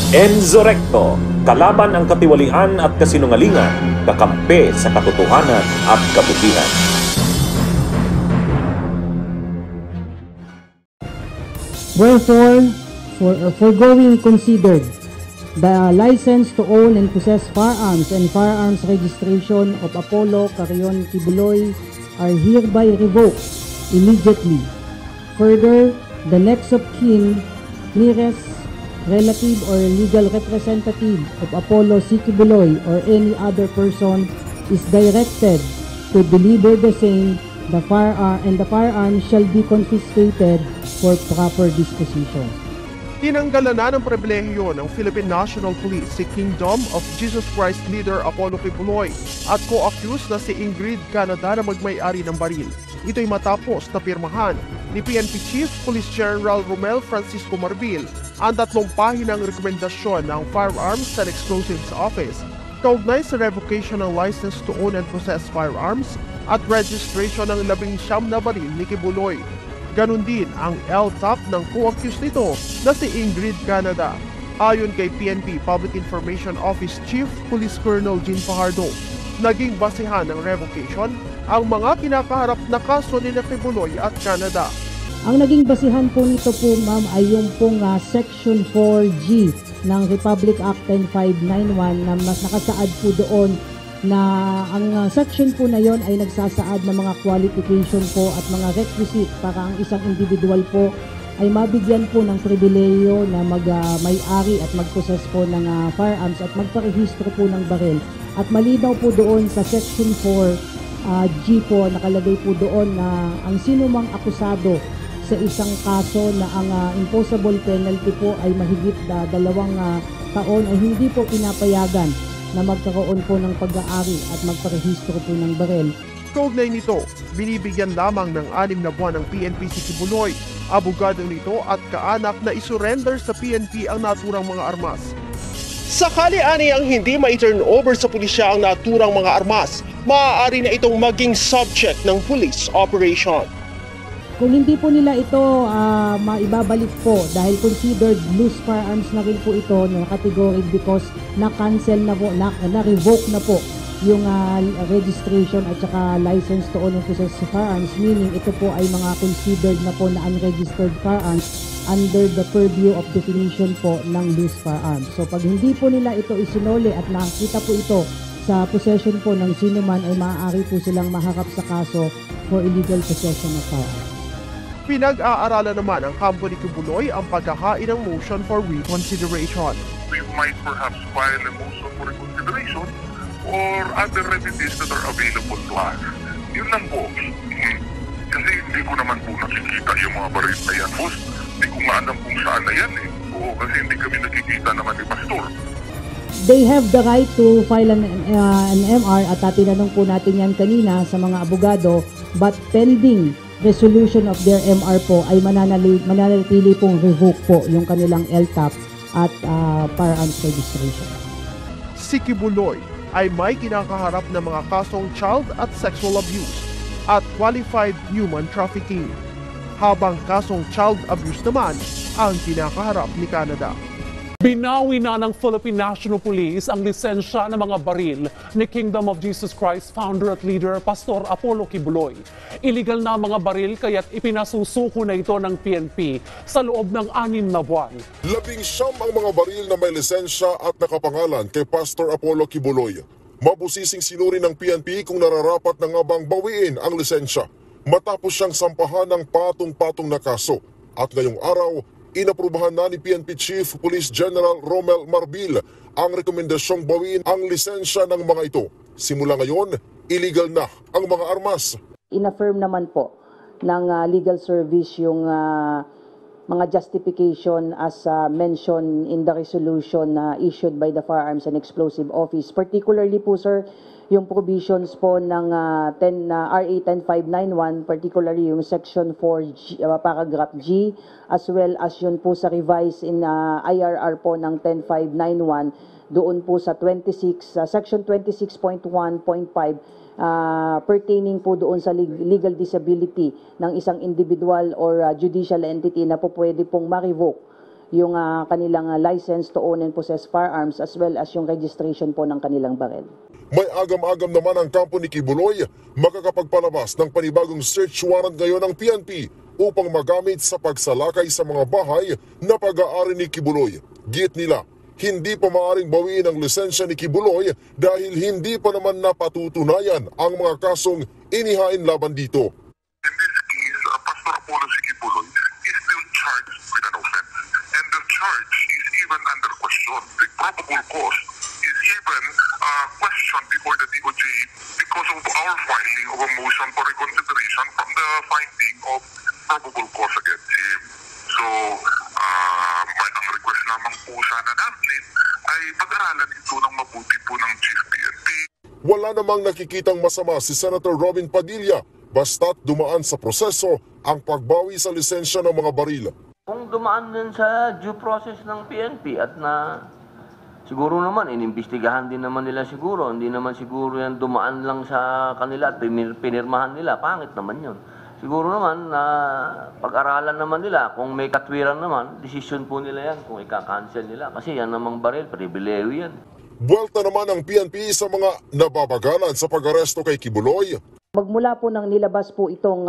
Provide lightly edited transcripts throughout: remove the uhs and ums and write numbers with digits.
Enzo Recto, kalaban ang katiwalian at kasinungalingan, kakampi sa katotohanan at kabutihan. Wherefore, foregoing considered, the license to own and possess firearms and firearms registration of Apollo Carrion Tibuloy are hereby revoked immediately. Further, the next of kin, nearest relative or legal representative of Apollo C. Tibuloy or any other person is directed to deliver the same, the firearm shall be confiscated for proper disposition. Tinanggalan na ng pribilehiyo ng Philippine National Police si Kingdom of Jesus Christ leader Apollo Tibuloy at co-accused na si Ingrid Canada na magmay-ari ng baril. Ito'y matapos na pirmahan ni PNP Chief Police General Romel Francisco Marbil ang 3 pahinang rekomendasyon ng Firearms and Explosives Office kaugnay sa revocation ng license to own and possess firearms at registration ng 19 na baril ni Kibuloy. Ganon din ang LTAP ng co-accused nito na si Ingrid Canada. Ayon kay PNP Public Information Office Chief Police Colonel Jean Fajardo, naging basehan ng revocation ang mga kinakaharap na kaso ni Kibuloy at Canada. Ang naging basihan po nito po ma'am ay yung pong Section 4G ng Republic Act 10591 na mas nakasaad po doon na ang section po na yon ay nagsasaad ng mga qualification po at mga requisite para ang isang individual po ay mabigyan po ng pribileyo na may-ari at mag-possess po ng firearms at magparehistro po ng baril. At malinaw po doon sa Section 4G po, nakalagay po doon na ang sinumang akusado sa isang kaso na ang imposable penalty po ay mahigit 2 taon ay hindi po pinapayagan na magkaroon po ng pag-aari at magparehistro po ng baril. Kaugnay nito, binibigyan lamang ng 6 na buwan ng PNP si Kibuloy, abogado nito at kaanak na isurrender sa PNP ang naturang mga armas. Sakali ani ang hindi ma-turn over sa pulisya ang naturang mga armas, maaari na itong maging subject ng police operation. Kung hindi po nila ito maibabalik po dahil considered loose firearms na rin po ito na category because na-cancel na po, na-revoke na po yung registration at saka license to own and possess firearms, meaning ito po ay mga considered na po na unregistered firearms under the purview of definition po ng loose firearms. So pag hindi po nila ito isinole at nakita po ito sa possession po ng sino man ay maaari po silang maharap sa kaso for illegal possession of firearms. Pinag-aaralan naman ng kampo ni Kibuloy ang paghahain ng motion for reconsideration. We might perhaps file a motion for reconsideration or other remedies that are available to us. Yun lang po. Kasi hindi ko naman po nakikita yung mga baril na yan, boss. Hindi ko nga alam kung saan na yan eh. O kasi hindi kami nakikita naman ni Pastor. They have the right to file an MR at tinanong po natin yan kanina sa mga abogado, but pending resolution of their MR po ay mananatili pong revoke po yung kanilang LTAP at firearms registration. Si Kibuloy ay may kinakaharap ng mga kasong child at sexual abuse at qualified human trafficking, habang kasong child abuse naman ang kinakaharap ni Canada. Binawi na ng Philippine National Police ang lisensya ng mga baril ni Kingdom of Jesus Christ founder at leader Pastor Apollo Kibuloy. Illegal na mga baril kaya't ipinasusuko na ito ng PNP sa loob ng 6 na buwan. 19 ang mga baril na may lisensya at nakapangalan kay Pastor Apollo Kibuloy. Mabusising sinuri ng PNP kung nararapat na nga bang bawiin ang lisensya matapos siyang sampahan ng patong-patong na kaso. At ngayong araw, inaprubahan na ni PNP Chief Police General Romel Marbil ang rekomendasyong bawiin ang lisensya ng mga ito. Simula ngayon, illegal na ang mga armas. In-affirm naman po ng legal service yung mga justification as mentioned in the resolution issued by the Firearms and Explosive Office. Particularly po sir, yung provisions po ng RA 10591, particularly yung Section 4, Paragraph G, as well as yun po sa revise in IRR po ng 10591, doon po sa Section 26.1.5, pertaining po doon sa legal disability ng isang individual or judicial entity na po pwede pong ma-revoke yung kanilang license to own and possess firearms as well as yung registration po ng kanilang baril. May agam-agam naman ang kampo ni Kibuloy makakapagpalabas ng panibagong search warrant ngayon ng PNP upang magamit sa pagsalakay sa mga bahay na pag-aari ni Kibuloy. Git nila, hindi pa maaaring bawiin ang lisensya ni Kibuloy dahil hindi pa naman napatutunayan ang mga kasong inihain laban dito. In this case, Pastor Apollo Kibuloy is still charged with an offense. And the charge is even under question. The probable cause is even questioned before the DOJ because of our filing of a motion for reconsideration from the finding of probable cause against him. So, ang request lamang po sana natin ay pag-aralan ito ng mabuti po ng Chief PNP. Wala namang nakikitang masama si Senator Robin Padilla basta't dumaan sa proseso ang pagbawi sa lisensya ng mga baril. Kung dumaan din sa due process ng PNP at na siguro naman inimbestigahan din naman nila siguro, hindi naman siguro yan dumaan lang sa kanila at pinirmahan nila, pangit naman yun. Siguro naman na pag-aralan naman nila, kung may katwiran naman, desisyon po nila yan kung ika-cancel nila kasi yan namang baril, pribileyo yan. Buwelta naman ang PNP sa mga nababagalan sa pag-aresto kay Kibuloy. Magmula po nang nilabas po itong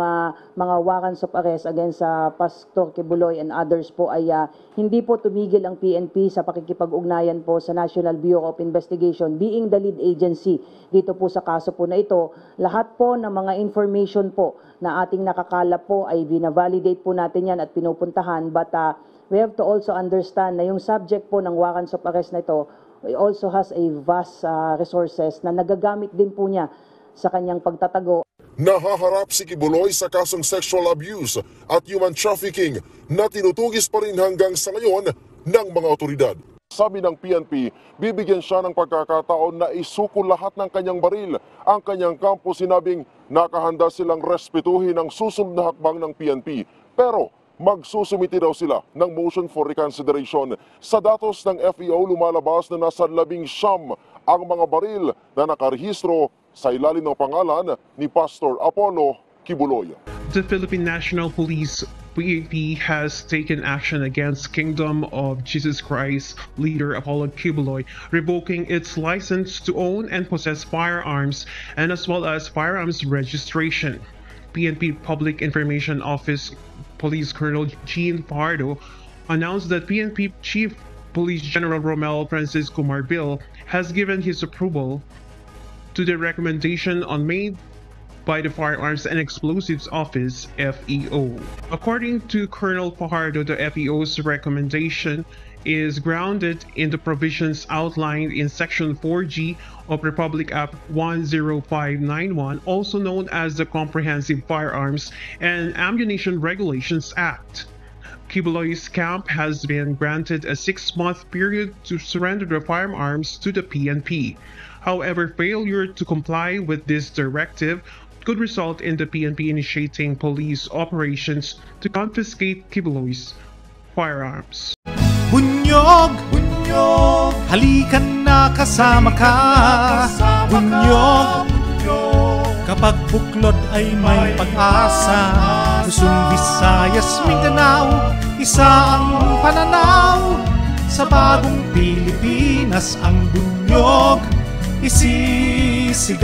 mga warrants of arrest against Pastor Kibuloy and others po ay hindi po tumigil ang PNP sa pakikipag-ugnayan po sa National Bureau of Investigation being the lead agency dito po sa kaso po na ito. Lahat po ng mga information po na ating nakakalap po ay binavalidate po natin yan at pinupuntahan, but we have to also understand na yung subject po ng warrants of arrest na ito also has a vast resources na nagagamit din po niya sa kanyang pagtatago. Nahaharap si Kibuloy sa kasong sexual abuse at human trafficking na tinutugis pa rin hanggang sa ngayon ng mga otoridad. Sabi ng PNP, bibigyan siya ng pagkakataon na isuko lahat ng kanyang baril. Ang kanyang kampo sinabing nakahanda silang respetuhin ang susunod na hakbang ng PNP. Pero magsusumiti daw sila ng motion for reconsideration. Sa datos ng FEO, lumalabas na nasa 19 ang mga baril na nakarehistro sa ilalim ng pangalan ni Pastor Apollo Kibuloy. The Philippine National Police PNP has taken action against Kingdom of Jesus Christ leader Apollo Kibuloy, revoking its license to own and possess firearms and as well as firearms registration. PNP Public Information Office Police Colonel Jean Pardo announced that PNP Chief Police General Romel Francisco Marbil has given his approval to the recommendation made by the Firearms and Explosives Office, FEO. According to Colonel Fajardo, the FEO's recommendation is grounded in the provisions outlined in Section 4G of Republic Act 10591, also known as the Comprehensive Firearms and Ammunition Regulations Act. Kibuloy's camp has been granted a 6-month period to surrender the firearms to the PNP. However, failure to comply with this directive could result in the PNP initiating police operations to confiscate Kibuloy's firearms. Bunyog, bunyog, halikan na kasama ka. Bunyog, kapag buklod ay may pag-asa. Luzon, Visayas, Mindanao, isa ang pananaw. Sa bagong Pilipinas ang bunyog isisigaw.